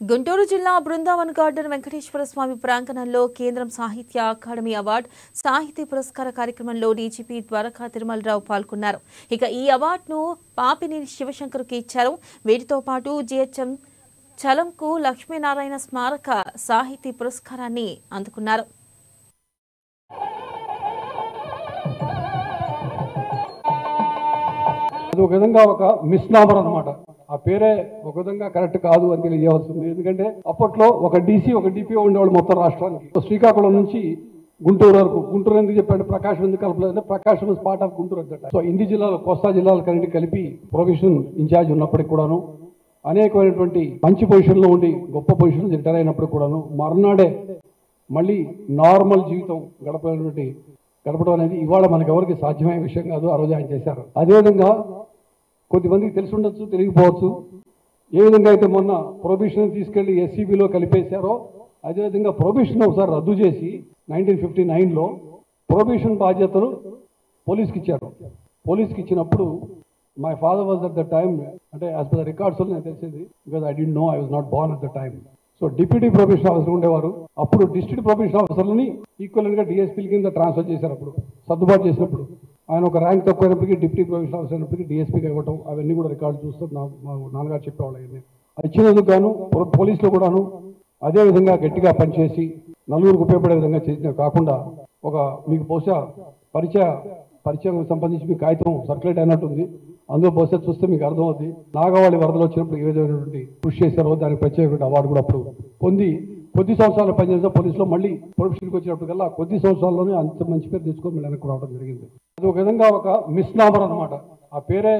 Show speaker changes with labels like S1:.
S1: గుంటూరు జిల్లా బృందావన్ గార్డెన్ వెంకటేశ్వర స్వామి ప్రాంగణంలో కేంద్రం సాహిత్య అకాడమీ అవార్డు సాహితీ పురస్కార కార్యక్రమంలో డీజీపీ ద్వారకా తిరుమలరావు పాల్గొన్నారు. ఇక ఈ అవార్డును పాపినేని శివశంకర్కి ఇచ్చారు. వీటితో పాటు జిహెచ్ఎం చలంకు లక్ష్మీనారాయణ స్మారక సాహితీ పురస్కారాన్ని అందుకున్నారు.
S2: ఒక విధంగా ఒక మిస్నామర్ అన్నమాట. ఆ పేరే ఒక విధంగా కరెక్ట్ కాదు అని తెలియజేయాల్సింది. ఎందుకంటే అప్పట్లో ఒక డీసీ ఒక డిపిఓ ఉండేవాళ్ళు మొత్తం రాష్ట్రానికి. శ్రీకాకుళం నుంచి గుంటూరు వరకు. గుంటూరు ఎందుకు చెప్పండి, ప్రకాశం ఎందుకు కలపలేదంటే ప్రకాశం ఇస్ పార్ట్ ఆఫ్ గుంటూరు అంతట. సో ఇన్ని జిల్లాలు, కోస్తా జిల్లాలు కరెంట్ కలిపి ప్రొఫెషన్ ఇన్ఛార్జ్ ఉన్నప్పటికి కూడాను, అనేకమైనటువంటి మంచి పొజిషన్లో ఉండి గొప్ప పొజిషన్ రిటైర్ అయినప్పుడు కూడాను మర్నాడే మళ్ళీ నార్మల్ జీవితం గడపడం అనేది ఇవాళ మనకు ఎవరికి సాధ్యమయ్యే విషయం కాదు. ఆ రోజు ఆయన చేశారు. అదేవిధంగా కొద్దిమందికి తెలిసి ఉండొచ్చు, తెలియకపోవచ్చు. ఏ విధంగా అయితే మొన్న ప్రొబిషన్ తీసుకెళ్లి ఎస్సీబీలో కలిపేశారో అదేవిధంగా ప్రొబిషన్ ఒకసారి రద్దు చేసి 1959లో ప్రొబిషన్ బాధ్యతలు పోలీస్కి ఇచ్చారు. పోలీస్కి ఇచ్చినప్పుడు my father was at the time, అంటే యాజ్ పర్ ద రికార్డ్స్ నేను తెలిసింది, because I didn't know, I was not Born at the time. So deputy probation officer ఉండేవారు. అప్పుడు డిస్ట్రిక్ట్ ప్రొబేషన్ ఆఫీసర్లని ఈక్వల్గా డిఎస్పీల కింద ట్రాన్స్ఫర్ చేశారు. అప్పుడు సర్దుబాటు చేసినప్పుడు ఆయన ఒక ర్యాంక్ తక్కువైనప్పటికీ డిప్యూటీ ప్రొబేషన్ ఆఫీసర్ అయినప్పటికీ డిఎస్పీకి ఇవ్వటం, అవన్నీ కూడా రికార్డు చూస్తూ మా నాన్నగారు చెప్పేవాళ్ళు. అవన్నీ అది ఇచ్చినందుకు గాను పోలీసులు కూడాను అదేవిధంగా గట్టిగా పనిచేసి నలుగురికి ఉపయోగపడే విధంగా చేసిన కాకుండా ఒక మీకు బహుశా పరిచయం సంబంధించి మీ కాగితం సర్క్యులేట్ అయినట్టుంది. అందులో బహుశా చూస్తే మీకు అర్థమవుతుంది. నాగవాళి వరదలు వచ్చినప్పుడు ఏ విధమైనటువంటి కృషి చేశారో దానికి ప్రత్యేకమైన అవార్డు కూడా అప్పుడు పొంది కొద్ది సంవత్సరాలు పనిచేసిన పోలీసులో మళ్ళీ ప్రొఫెషన్కి వచ్చినప్పటికల్లా కొద్ది సంవత్సరాల్లోనే అంత మంచి పేరు తెచ్చుకొని మళ్ళీ వెనక్కి రావడం జరిగింది. అది ఒక విధంగా ఒక మిస్నామర్ అన్నమాట. ఆ పేరే